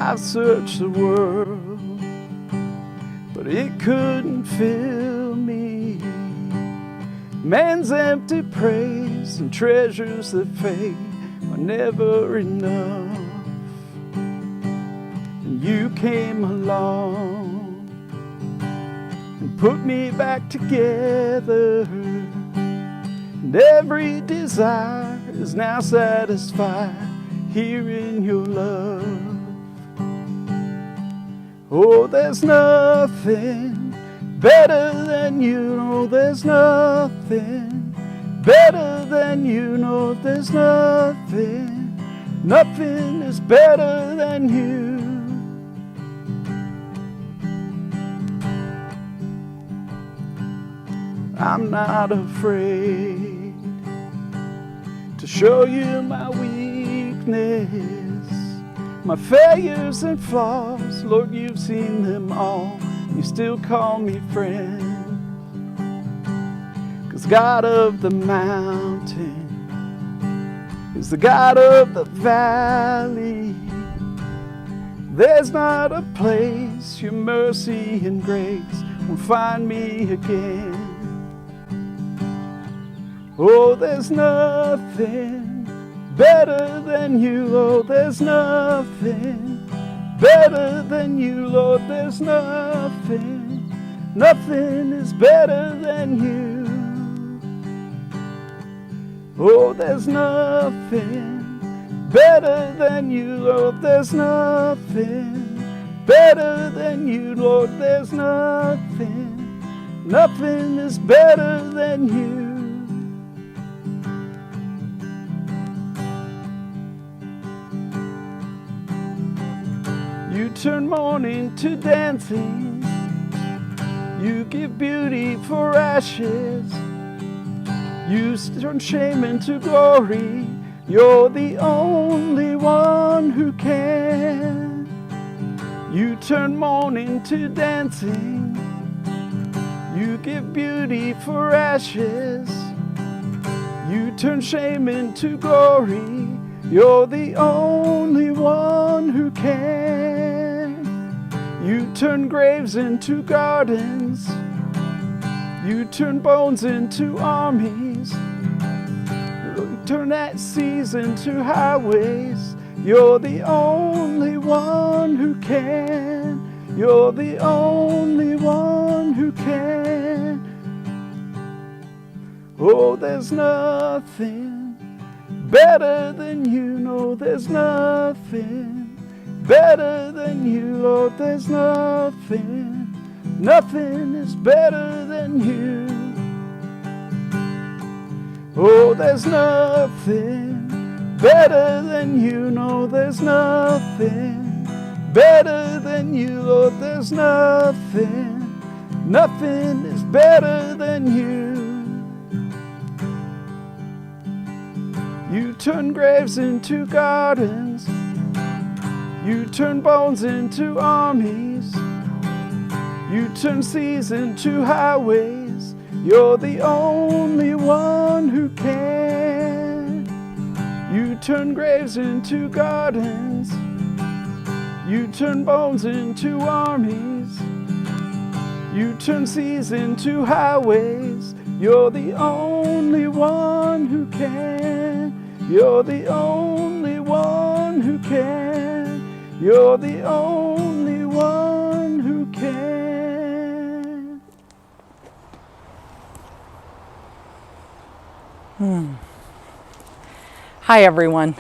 I've searched the world, but it couldn't fill me. Man's empty praise and treasures that fade are never enough. And you came along and put me back together, and every desire is now satisfied here in your love. Oh, there's nothing better than you, no, there's nothing better than you, no, there's nothing, nothing is better than you. I'm not afraid to show you my weakness, my failures and flaws. Lord, you've seen them all. You still call me friend. 'Cause God of the mountain is the God of the valley. There's not a place your mercy and grace will find me again. Oh, there's nothing better than you, Lord, there's nothing better than you, Lord, there's nothing, nothing is better than you. Oh, there's nothing better than you, Lord, there's nothing better than you, Lord, there's nothing, nothing is better than you. You turn mourning to dancing, you give beauty for ashes, you turn shame into glory, you're the only one who can. You turn mourning to dancing, you give beauty for ashes, you turn shame into glory, you're the only one who can. You turn graves into gardens, you turn bones into armies, you turn that seas into highways, you're the only one who can. You're the only one who can. Oh, there's nothing better than you, no, there's nothing better than you, Lord, there's nothing, nothing is better than you. Oh, there's nothing better than you, no, there's nothing better than you, Lord, there's nothing, nothing is better than you. You turn graves into gardens, you turn bones into armies, you turn seas into highways, you're the only one who can. You turn graves into gardens, you turn bones into armies, you turn seas into highways, you're the only one who can. You're the only one who can. You're the only one who can. Hi everyone.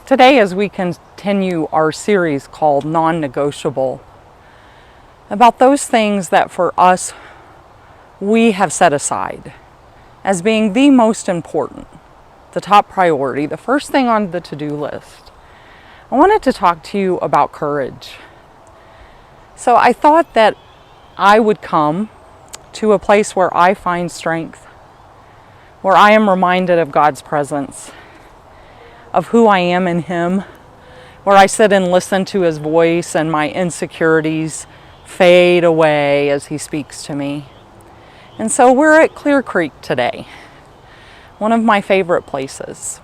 Today, as we continue our series called Non-negotiable, about those things that for us we have set aside as being the most important, the top priority, the first thing on the to-do list. I wanted to talk to you about courage. So I thought that I would come to a place where I find strength, where I am reminded of God's presence, of who I am in Him, where I sit and listen to His voice and my insecurities fade away as He speaks to me. And so we're at Clear Creek today, one of my favorite places.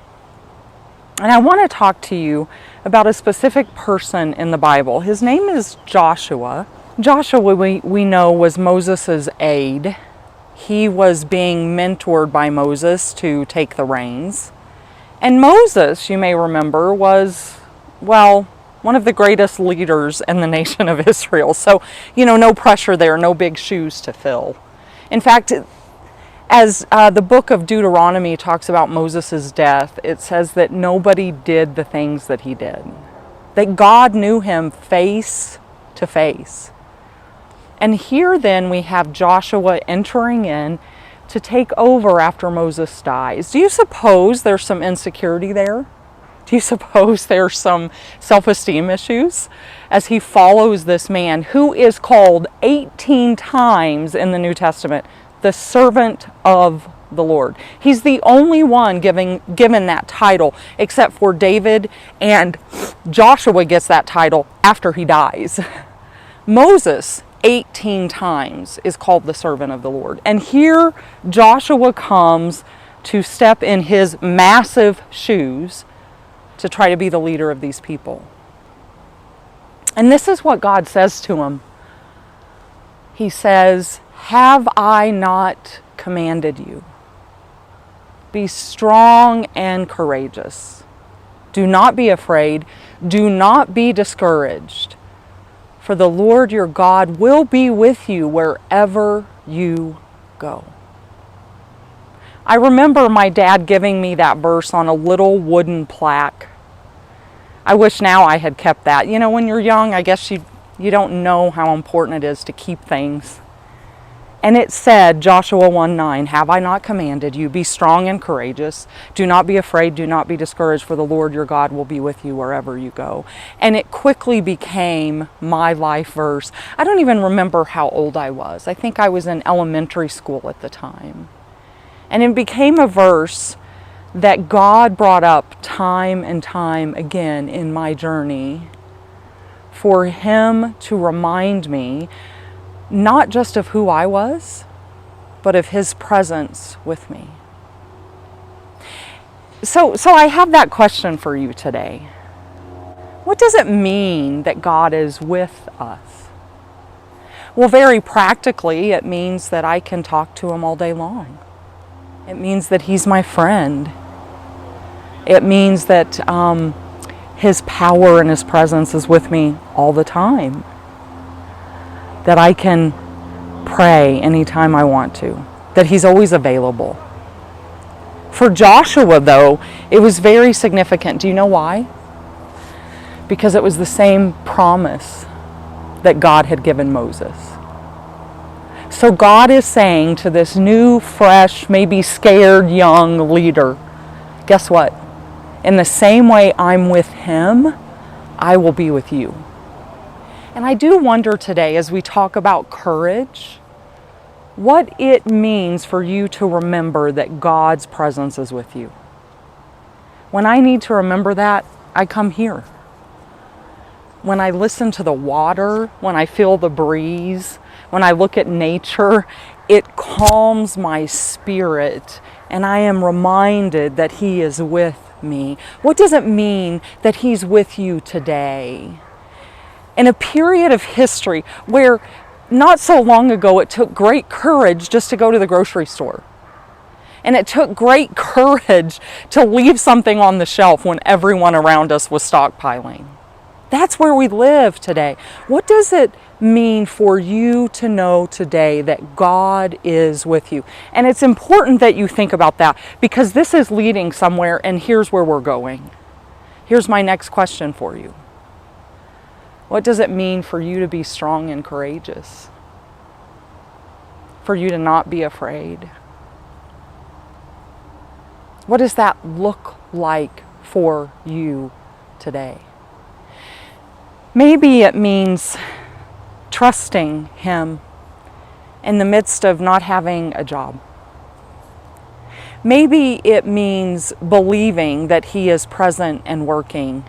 And I want to talk to you about a specific person in the Bible. His name is Joshua. Joshua, we know, was Moses' aide. He was being mentored by Moses to take the reins. And Moses, you may remember, was, well, one of the greatest leaders in the nation of Israel. So, no pressure there, no big shoes to fill. In fact, as the book of Deuteronomy talks about Moses' death, it says that nobody did the things that he did. That God knew him face to face. And here then we have Joshua entering in to take over after Moses dies. Do you suppose there's some insecurity there? Do you suppose there's some self-esteem issues as he follows this man who is called 18 times in the New Testament the servant of the Lord? He's the only one given that title, except for David, and Joshua gets that title after he dies. Moses, 18 times, is called the servant of the Lord. And here Joshua comes to step in his massive shoes to try to be the leader of these people. And this is what God says to him. He says, "Have I not commanded you? Be strong and courageous. Do not be afraid. Do not be discouraged. For the Lord your God will be with you wherever you go." I remember my dad giving me that verse on a little wooden plaque. I wish now I had kept that. When you're young, I guess you don't know how important it is to keep things. And it said, Joshua 1:9, "Have I not commanded you? Be strong and courageous. Do not be afraid. Do not be discouraged, for the Lord your God will be with you wherever you go." And it quickly became my life verse. I don't even remember how old I was. I think I was in elementary school at the time. And it became a verse that God brought up time and time again in my journey for Him to remind me not just of who I was, but of His presence with me. So I have that question for you today. What does it mean that God is with us? Well, very practically, it means that I can talk to Him all day long. It means that He's my friend. It means that His power and His presence is with me all the time. That I can pray anytime I want to. That He's always available. For Joshua, though, it was very significant. Do you know why? Because it was the same promise that God had given Moses. So God is saying to this new, fresh, maybe scared young leader, guess what? In the same way I'm with him, I will be with you. And I do wonder today, as we talk about courage, what it means for you to remember that God's presence is with you. When I need to remember that, I come here. When I listen to the water, when I feel the breeze, when I look at nature, it calms my spirit, and I am reminded that He is with me. What does it mean that He's with you today? In a period of history where not so long ago it took great courage just to go to the grocery store. And it took great courage to leave something on the shelf when everyone around us was stockpiling. That's where we live today. What does it mean for you to know today that God is with you? And it's important that you think about that, because this is leading somewhere, and here's where we're going. Here's my next question for you. What does it mean for you to be strong and courageous? For you to not be afraid? What does that look like for you today? Maybe it means trusting Him in the midst of not having a job. Maybe it means believing that He is present and working,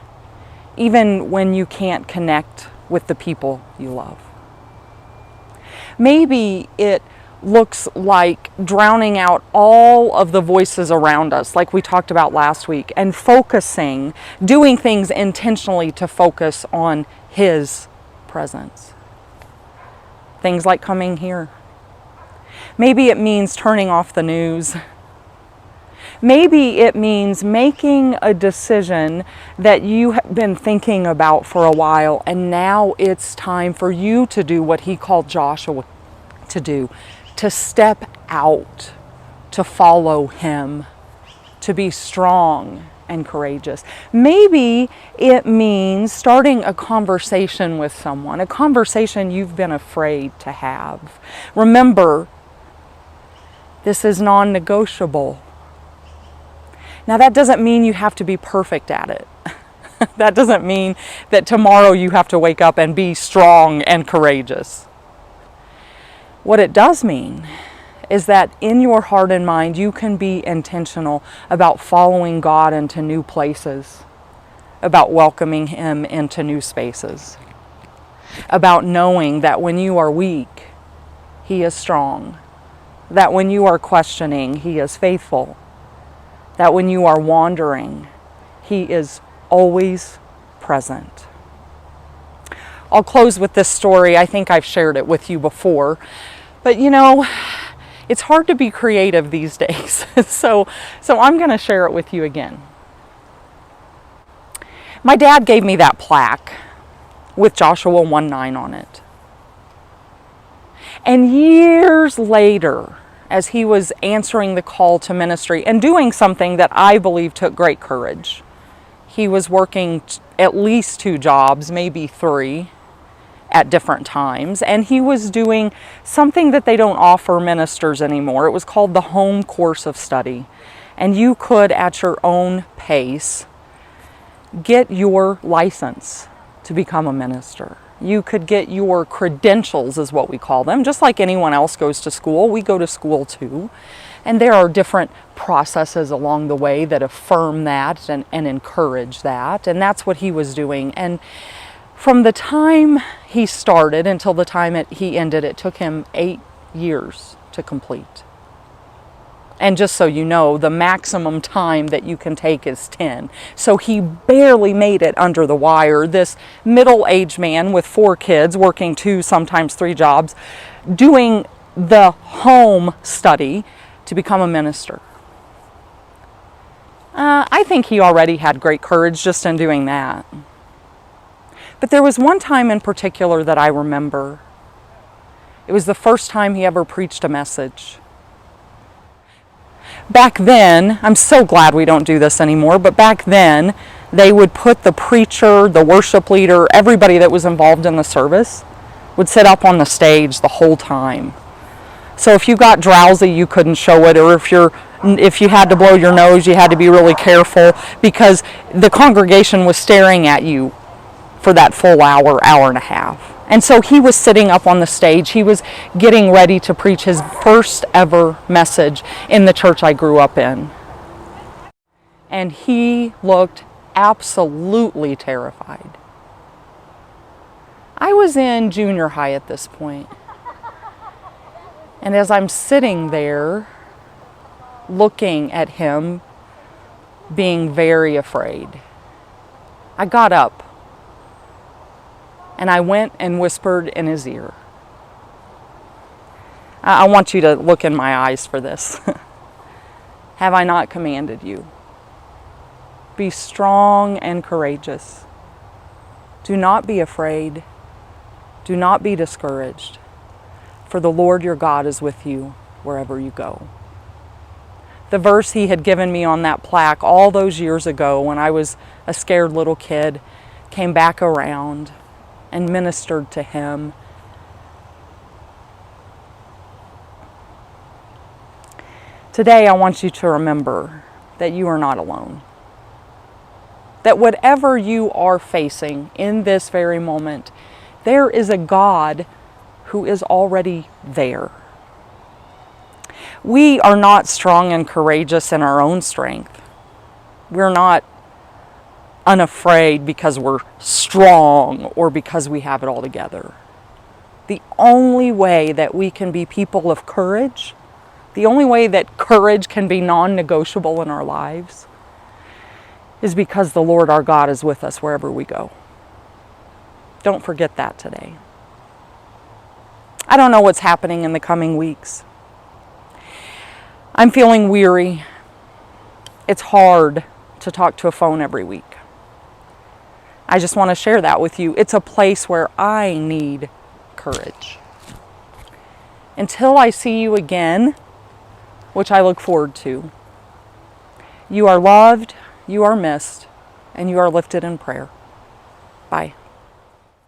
even when you can't connect with the people you love. Maybe it looks like drowning out all of the voices around us, like we talked about last week, and focusing, doing things intentionally to focus on His presence. Things like coming here. Maybe it means turning off the news. Maybe it means making a decision that you have been thinking about for a while, and now it's time for you to do what He called Joshua to do, to step out, to follow Him, to be strong and courageous. Maybe it means starting a conversation with someone, a conversation you've been afraid to have. Remember, this is non-negotiable. Now, that doesn't mean you have to be perfect at it. That doesn't mean that tomorrow you have to wake up and be strong and courageous. What it does mean is that in your heart and mind, you can be intentional about following God into new places, about welcoming Him into new spaces, about knowing that when you are weak, He is strong, that when you are questioning, He is faithful, that when you are wandering, He is always present. I'll close with this story. I think I've shared it with you before, but you know, it's hard to be creative these days. So I'm going to share it with you again. My dad gave me that plaque with Joshua 1:9 on it. And years later, as he was answering the call to ministry and doing something that I believe took great courage. He was working at least 2 jobs, maybe 3 at different times, and he was doing something that they don't offer ministers anymore. It was called the home course of study, and you could, at your own pace, get your license to become a minister. You could get your credentials, is what we call them. Just like anyone else goes to school, we go to school too. And there are different processes along the way that affirm that and encourage that. And that's what he was doing. And from the time he started until the time he ended, it took him 8 years to complete. And just so you know, the maximum time that you can take is 10. So he barely made it under the wire. This middle-aged man with 4 kids, working 2, sometimes 3 jobs, doing the home study to become a minister. I think he already had great courage just in doing that. But there was one time in particular that I remember. It was the first time he ever preached a message. Back then, I'm so glad we don't do this anymore, but back then, they would put the preacher, the worship leader, everybody that was involved in the service would sit up on the stage the whole time. So if you got drowsy, you couldn't show it, or if you had to blow your nose, you had to be really careful because the congregation was staring at you for that full hour, hour and a half. And so he was sitting up on the stage. He was getting ready to preach his first ever message in the church I grew up in. And he looked absolutely terrified. I was in junior high at this point. And as I'm sitting there looking at him, being very afraid, I got up. And I went and whispered in his ear. I want you to look in my eyes for this. Have I not commanded you? Be strong and courageous. Do not be afraid. Do not be discouraged. For the Lord your God is with you wherever you go. The verse he had given me on that plaque all those years ago when I was a scared little kid came back around and ministered to him. Today I want you to remember that you are not alone. That whatever you are facing in this very moment, there is a God who is already there. We are not strong and courageous in our own strength. We're not unafraid because we're strong or because we have it all together. The only way that we can be people of courage, the only way that courage can be non-negotiable in our lives, is because the Lord our God is with us wherever we go. Don't forget that today. I don't know what's happening in the coming weeks. I'm feeling weary. It's hard to talk to a phone every week. I just want to share that with you. It's a place where I need courage. Until I see you again, which I look forward to, you are loved, you are missed, and you are lifted in prayer. Bye.